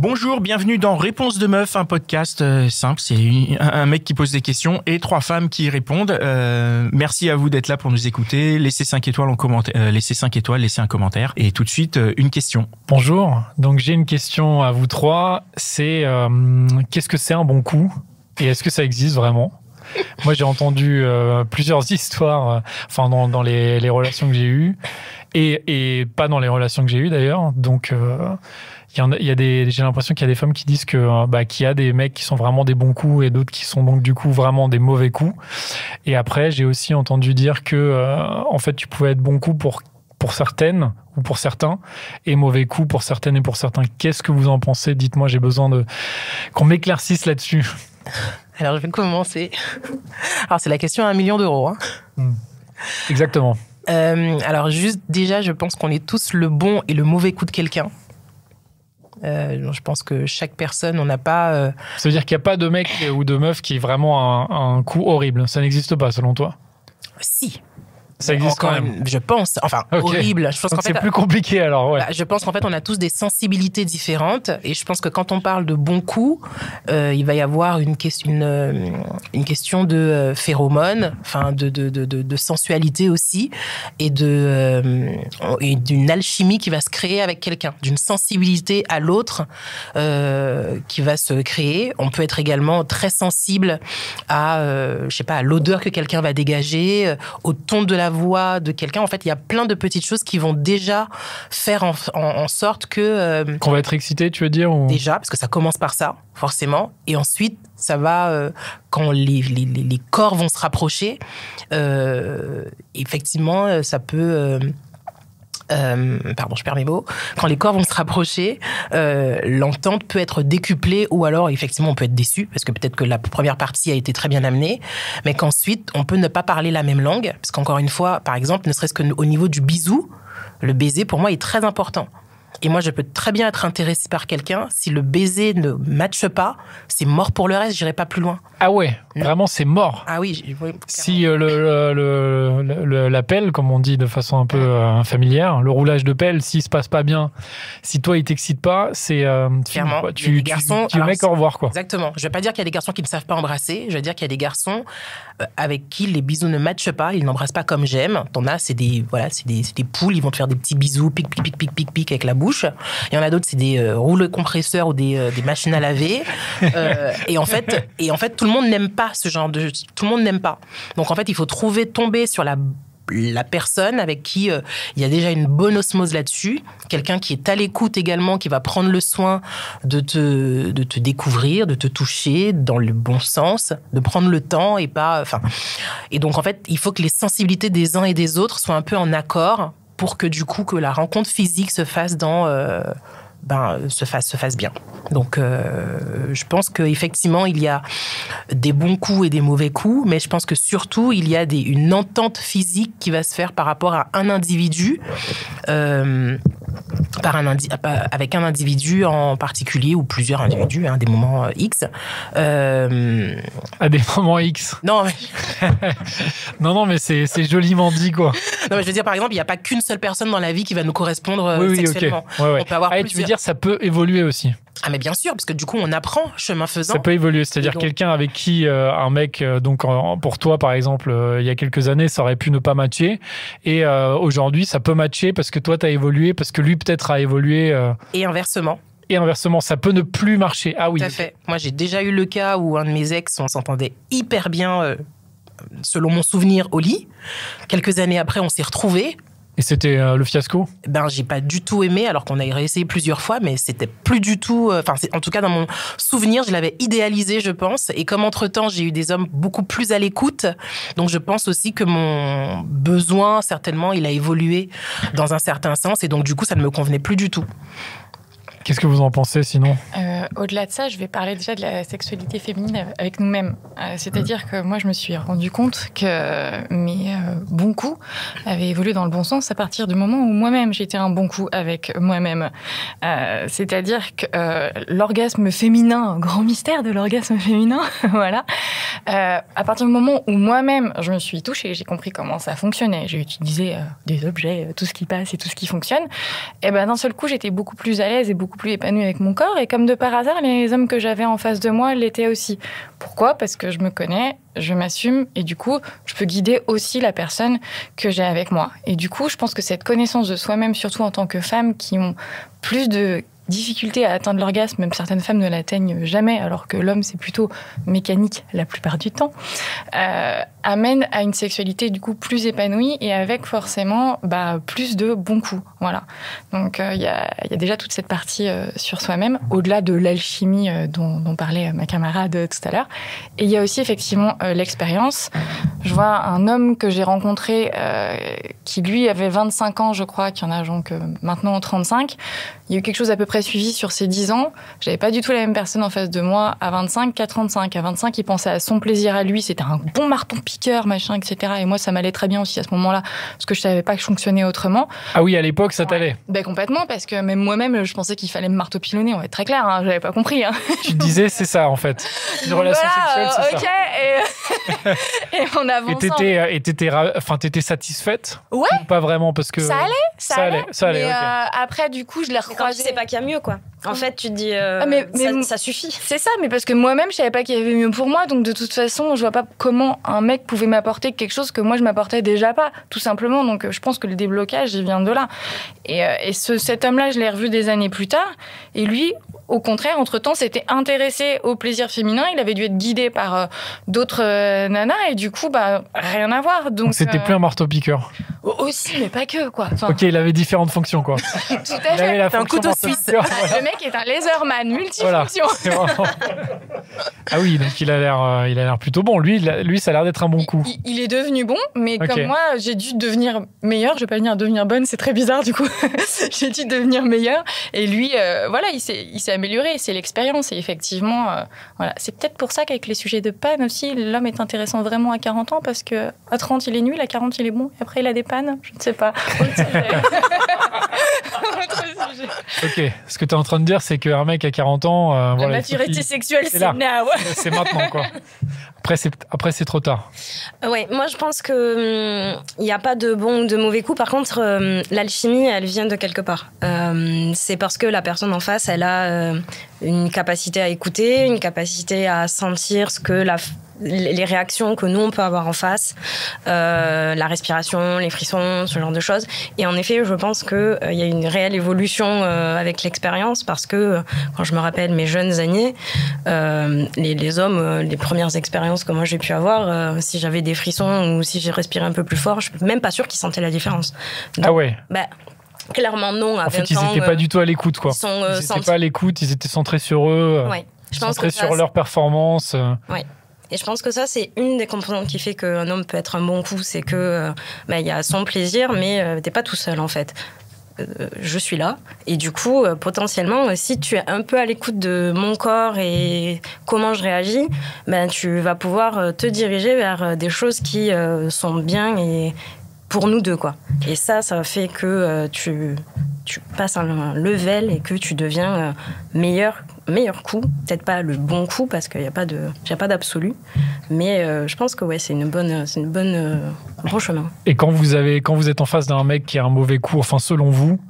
Bonjour, bienvenue dans Réponse de Meuf, un podcast simple. C'est un mec qui pose des questions et 3 femmes qui y répondent. Merci à vous d'être là pour nous écouter. Laissez 5 étoiles en commentaire, laissez un commentaire. Et tout de suite, une question. Bonjour, donc j'ai une question à vous 3. C'est qu'est-ce que c'est un bon coup et est-ce que ça existe vraiment ? Moi, j'ai entendu plusieurs histoires dans les relations que j'ai eues et pas dans les relations que j'ai eues d'ailleurs. Donc, j'ai l'impression qu'il y a des femmes qui disent qu'il y a des mecs qui sont vraiment des bons coups et d'autres qui sont donc du coup vraiment des mauvais coups. Et après, j'ai aussi entendu dire que en fait, tu pouvais être bon coup pour certaines ou pour certains et mauvais coup pour certaines et pour certains. Qu'est-ce que vous en pensez ? Dites-moi, j'ai besoin qu'on m'éclaircisse là-dessus. Alors, je vais commencer. Alors, c'est la question à 1 million d'euros. Hein. Exactement. Alors, juste déjà, je pense qu'on est tous le bon et le mauvais coup de quelqu'un. Je pense que chaque personne, on n'a pas... Ça veut dire qu'il n'y a pas de mec ou de meuf qui est vraiment un coup horrible. Ça n'existe pas, selon toi ? Si. Ça existe quand même. Je pense. Enfin, okay. Horrible. Je pense donc c'est plus compliqué alors, ouais. Je pense qu'en fait, on a tous des sensibilités différentes. Et je pense que quand on parle de bon coup, il va y avoir une question de phéromones, enfin de sensualité aussi, et d'une alchimie qui va se créer avec quelqu'un, d'une sensibilité à l'autre qui va se créer. On peut être également très sensible à l'odeur que quelqu'un va dégager, au ton de la voix de quelqu'un. En fait, il y a plein de petites choses qui vont déjà faire en sorte que... qu'on va être excité, tu veux dire ou... Déjà, parce que ça commence par ça, forcément. Et ensuite, ça va... quand les corps vont se rapprocher, effectivement, ça peut... je perds mes mots. Quand les corps vont se rapprocher, l'entente peut être décuplée ou alors, effectivement, on peut être déçu parce que peut-être que la première partie a été très bien amenée, mais qu'ensuite, on peut ne pas parler la même langue parce qu'encore une fois, par exemple, ne serait-ce qu'au niveau du bisou, le baiser, pour moi, est très important. Et moi, je peux très bien être intéressée par quelqu'un. Si le baiser ne matche pas, c'est mort pour le reste, j'irai pas plus loin. Ah ouais, vraiment, c'est mort. Ah oui. Si la pelle, comme on dit de façon un peu familière, le roulage de pelle, s'il se passe pas bien, si toi, il t'excite pas, c'est... clairement, tu mec au revoir, quoi. Exactement. Je vais pas dire qu'il y a des garçons qui ne savent pas embrasser. Je vais dire qu'il y a des garçons avec qui les bisous ne matchent pas. Ils n'embrassent pas comme j'aime. T'en as, c'est des poules. Ils vont te faire des petits bisous, pic avec la bouche. Il y en a d'autres, c'est des rouleaux compresseurs ou des machines à laver. Et en fait, tout le monde n'aime pas ce genre de... Tout le monde n'aime pas. Donc, en fait, il faut tomber sur la personne avec qui il y a déjà une bonne osmose là-dessus. Quelqu'un qui est à l'écoute également, qui va prendre le soin de te découvrir, de te toucher dans le bon sens, de prendre le temps et pas... Et donc, en fait, il faut que les sensibilités des uns et des autres soient un peu en accord pour que du coup que la rencontre physique se fasse se fasse bien. Donc je pense qu'effectivement il y a des bons coups et des mauvais coups, mais je pense que surtout il y a une entente physique qui va se faire par rapport à un individu, avec un individu en particulier ou plusieurs individus, des moments X. À des moments X. Non, mais... non, mais c'est joliment dit, quoi. Non, mais je veux dire, par exemple, il n'y a pas qu'une seule personne dans la vie qui va nous correspondre sexuellement. Okay. Ouais. On peut avoir tu veux dire, ça peut évoluer aussi. Ah, mais bien sûr, parce que du coup, on apprend chemin faisant. Ça peut évoluer, c'est-à-dire quelqu'un avec qui un mec, pour toi, par exemple, il y a quelques années, ça aurait pu ne pas matcher. Et aujourd'hui, ça peut matcher parce que toi, tu as évolué, parce que lui, peut-être, a évolué. Et inversement. Et inversement, ça peut ne plus marcher. Ah oui. Tout à fait. Moi, j'ai déjà eu le cas où un de mes ex, on s'entendait hyper bien, selon mon souvenir, au lit. Quelques années après, on s'est retrouvés. Et c'était le fiasco ? J'ai pas du tout aimé, alors qu'on a réessayé plusieurs fois, mais c'était plus du tout... en tout cas, dans mon souvenir, je l'avais idéalisé, je pense. Et comme entre-temps, j'ai eu des hommes beaucoup plus à l'écoute, donc je pense aussi que mon besoin, certainement, il a évolué dans un certain sens. Et donc, du coup, ça ne me convenait plus du tout. Qu'est-ce que vous en pensez, sinon ? au-delà de ça, je vais parler déjà de la sexualité féminine avec nous-mêmes. C'est-à-dire que moi, je me suis rendu compte que mes bons coups avaient évolué dans le bon sens à partir du moment où moi-même, j'étais un bon coup avec moi-même. C'est-à-dire que l'orgasme féminin, grand mystère de l'orgasme féminin, voilà. À partir du moment où moi-même, je me suis touchée, j'ai compris comment ça fonctionnait, j'ai utilisé des objets, tout ce qui passe et tout ce qui fonctionne, et ben d'un seul coup, j'étais beaucoup plus à l'aise et beaucoup plus épanouie avec mon corps. Et comme de par hasard, les hommes que j'avais en face de moi l'étaient aussi. Pourquoi ? Parce que je me connais, je m'assume et du coup, je peux guider aussi la personne que j'ai avec moi. Et du coup, je pense que cette connaissance de soi-même, surtout en tant que femme, qui ont plus de difficulté à atteindre l'orgasme, même certaines femmes ne l'atteignent jamais, alors que l'homme, c'est plutôt mécanique la plupart du temps, amène à une sexualité du coup plus épanouie et avec forcément plus de bons coups. Voilà. Donc il y a déjà toute cette partie sur soi-même, au-delà de l'alchimie dont parlait ma camarade tout à l'heure. Et il y a aussi effectivement l'expérience. Je vois un homme que j'ai rencontré qui lui avait 25 ans, je crois, qui en a donc maintenant 35. Il y a eu quelque chose à peu près suivi sur ces 10 ans. J'avais pas du tout la même personne en face de moi à 25 qu'à 35. À 25, il pensait à son plaisir à lui. C'était un bon marteau-piqueur, machin, etc. Et moi, ça m'allait très bien aussi à ce moment-là, parce que je savais pas que je fonctionnais autrement. Ah oui, à l'époque, ça t'allait. Ben complètement, parce que même moi-même, je pensais qu'il fallait me marteau-pilonner. On va être très clair, hein, j'avais pas compris. Hein. Tu te disais, c'est ça, en fait. Une relation sexuelle, c'est ça. Et on avance. Et t'étais satisfaite ? Ouais. Ou pas vraiment, parce que... Ça allait. Mais okay. Après, du coup, je l'ai recroisé. Quand tu sais pas qu'il y a mieux, quoi. En fait, tu te dis, ça suffit. C'est ça, mais parce que moi-même, je savais pas qu'il y avait mieux pour moi, donc de toute façon, je vois pas comment un mec pouvait m'apporter quelque chose que moi, je m'apportais déjà pas, tout simplement. Donc, je pense que le déblocage, il vient de là. Et cet homme-là, je l'ai revu des années plus tard, et lui, au contraire, entre-temps, s'était intéressé au plaisir féminin. Il avait dû être guidé par d'autres nanas, et du coup, rien à voir. Donc c'était plus un marteau-piqueur. Aussi, mais pas que, quoi. Enfin, ok, il avait différentes fonctions, quoi. Tout à fait. C'est un couteau suisse. Le mec est un laserman, multifonction. Voilà. Ah oui, donc il a l'air plutôt bon. Lui, ça a l'air d'être un bon coup. Il est devenu bon, mais comme moi, j'ai dû devenir meilleure. Je vais pas devenir bonne, c'est très bizarre du coup. J'ai dû devenir meilleure. Et lui, il s'est amélioré. C'est l'expérience. Et effectivement, voilà. C'est peut-être pour ça qu'avec les sujets de panne aussi, l'homme est intéressant vraiment à 40 ans, parce que à 30 il est nul, à 40 il est bon. Et après il a des pannes. Je ne sais pas. Ok, ce que tu es en train de dire, c'est qu'un mec à 40 ans... la maturité sexuelle, c'est now. C'est maintenant, quoi. Après, c'est trop tard. Ouais, moi, je pense qu'il n'y a pas de bon ou de mauvais coup. Par contre, l'alchimie, elle vient de quelque part. C'est parce que la personne en face, elle a une capacité à écouter, une capacité à sentir ce que les réactions que nous on peut avoir en face, la respiration, les frissons, ce genre de choses. Et en effet, je pense que il y a une réelle évolution avec l'expérience, parce que quand je me rappelle mes jeunes années, les hommes, les premières expériences que moi j'ai pu avoir, si j'avais des frissons ou si j'ai respiré un peu plus fort, je suis même pas sûre qu'ils sentaient la différence. Donc, ah ouais. Clairement non. À 20 ans, en fait, ils n'étaient pas du tout à l'écoute, quoi. Ils n'étaient pas à l'écoute, ils étaient centrés sur eux, centrés sur leur performance. Ouais. Et je pense que ça, c'est une des composantes qui fait qu'un homme peut être un bon coup. C'est que il y a son plaisir, mais t'es pas tout seul, en fait. Je suis là. Et du coup, potentiellement, si tu es un peu à l'écoute de mon corps et comment je réagis, tu vas pouvoir te diriger vers des choses qui sont bien et pour nous deux, quoi. Et ça fait que tu passes un level et que tu deviens meilleur coup. Peut-être pas le bon coup, parce qu'il n'y a pas d'absolu. Mais je pense que c'est un bon chemin. Et quand vous êtes en face d'un mec qui a un mauvais coup, enfin, selon vous,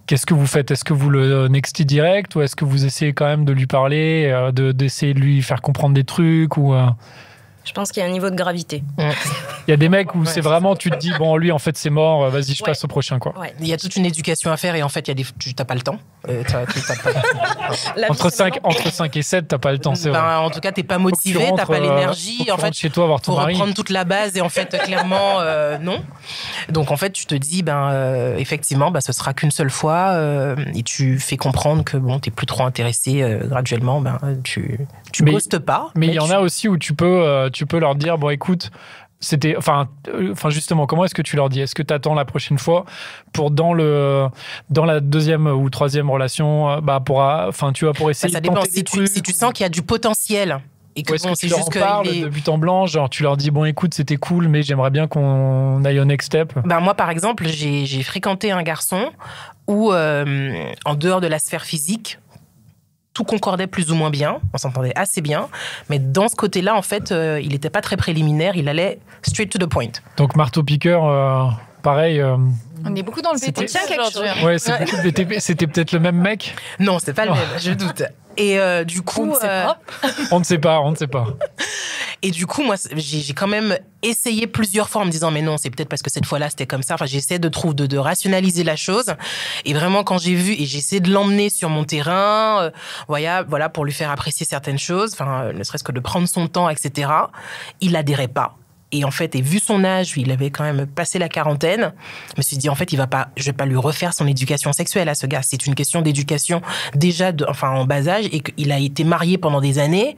qu'est-ce que vous faites ? Est-ce que vous le nextez direct, ou est-ce que vous essayez quand même de lui parler, d'essayer de lui faire comprendre des trucs, ou Je pense qu'il y a un niveau de gravité. Il y a des mecs où c'est vraiment, tu te dis, bon, lui, en fait, c'est mort, vas-y, je passe au prochain, quoi. Ouais. Il y a toute une éducation à faire, et en fait, tu n'as pas le temps. Entre 5 et 7, t'as pas le temps, c'est vrai. En tout cas, t'es pas motivé, t'as pas l'énergie. En fait, chez toi, voir ton pour mari. reprendre toute la base, et en fait, clairement, non. Donc, en fait, tu te dis, effectivement, ce sera qu'une seule fois, et tu fais comprendre que t'es plus trop intéressé graduellement, tu ghostes pas. Mais il y en a aussi où tu peux leur dire, bon, écoute, c'était, enfin justement, comment est-ce que tu leur dis? Est-ce que tu attends la prochaine fois pour dans la deuxième ou troisième relation, pour essayer Ça de dépend. tenter des trucs, Si tu sens qu'il y a du potentiel et que est-ce bon, que tu c'est leur juste en parles de but en blanc, genre tu leur dis bon écoute c'était cool mais j'aimerais bien qu'on aille au next step. Moi par exemple j'ai fréquenté un garçon où en dehors de la sphère physique tout concordait plus ou moins bien, on s'entendait assez bien, mais dans ce côté-là en fait il n'était pas très préliminaire, il allait straight to the point. Donc marteau-piqueur, pareil. On est beaucoup dans le C'était- BTP aujourd'hui. Ouais, c'était peut-être le même mec. Non, c'est pas le même, je doute. Et du coup, On ne sait pas. Et du coup, moi, j'ai quand même essayé plusieurs fois en me disant, mais non, c'est peut-être parce que cette fois-là, c'était comme ça. Enfin, j'essaie de rationaliser la chose. Et vraiment, quand j'ai vu, et j'ai essayé de l'emmener sur mon terrain, voilà, pour lui faire apprécier certaines choses, enfin, ne serait-ce que de prendre son temps, etc. Il adhérait pas. Et en fait, et vu son âge, il avait quand même passé la quarantaine, je me suis dit, en fait, je vais pas lui refaire son éducation sexuelle à ce gars. C'est une question d'éducation déjà, en bas âge, et qu'il a été marié pendant des années.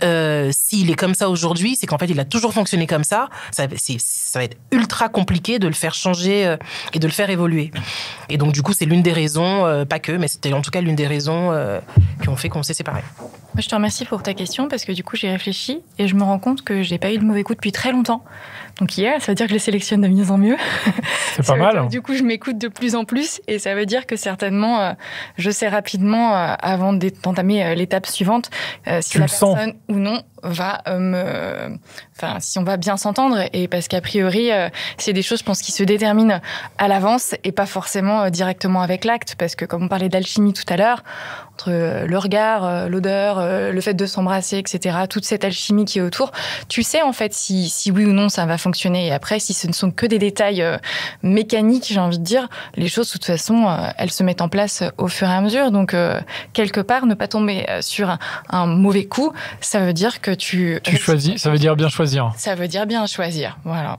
S'il est comme ça aujourd'hui, c'est qu'en fait, il a toujours fonctionné comme ça. Ça va être ultra compliqué de le faire changer et de le faire évoluer. Et donc, du coup, c'est l'une des raisons, pas que, mais c'était en tout cas l'une des raisons qui ont fait qu'on s'est séparés. Moi, je te remercie pour ta question parce que du coup, j'ai réfléchi et je me rends compte que j'ai pas eu de mauvais coups depuis très longtemps. Donc hier, ça veut dire que je les sélectionne de mieux en mieux. C'est pas mal. Du coup, je m'écoute de plus en plus et ça veut dire que certainement, je sais rapidement, avant d'entamer l'étape suivante, si la personne ou non va si on va bien s'entendre, et parce qu'a priori c'est des choses, je pense, qui se déterminent à l'avance et pas forcément directement avec l'acte, parce que comme on parlait d'alchimie tout à l'heure, entre le regard, l'odeur, le fait de s'embrasser, etc., toute cette alchimie qui est autour, tu sais en fait si oui ou non ça va fonctionner. Et après, si ce ne sont que des détails mécaniques, j'ai envie de dire, les choses de toute façon elles se mettent en place au fur et à mesure. Donc quelque part, ne pas tomber sur un mauvais coup, ça veut dire que tu choisis, ça veut dire bien choisir. Ça veut dire bien choisir, voilà.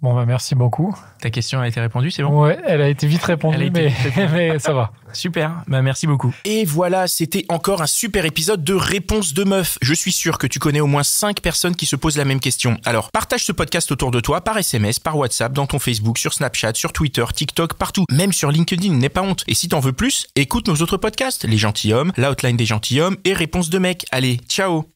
Bon, merci beaucoup. Ta question a été répondue, c'est bon? Ouais, elle a été vite répondue, mais ça va. Super, merci beaucoup. Et voilà, c'était encore un super épisode de Réponse de Meuf. Je suis sûr que tu connais au moins 5 personnes qui se posent la même question. Alors, partage ce podcast autour de toi, par SMS, par WhatsApp, dans ton Facebook, sur Snapchat, sur Twitter, TikTok, partout. Même sur LinkedIn, n'aie pas honte. Et si t'en veux plus, écoute nos autres podcasts, Les Gentilshommes, La Hotline des Gentilshommes et Réponse de Mec. Allez, ciao!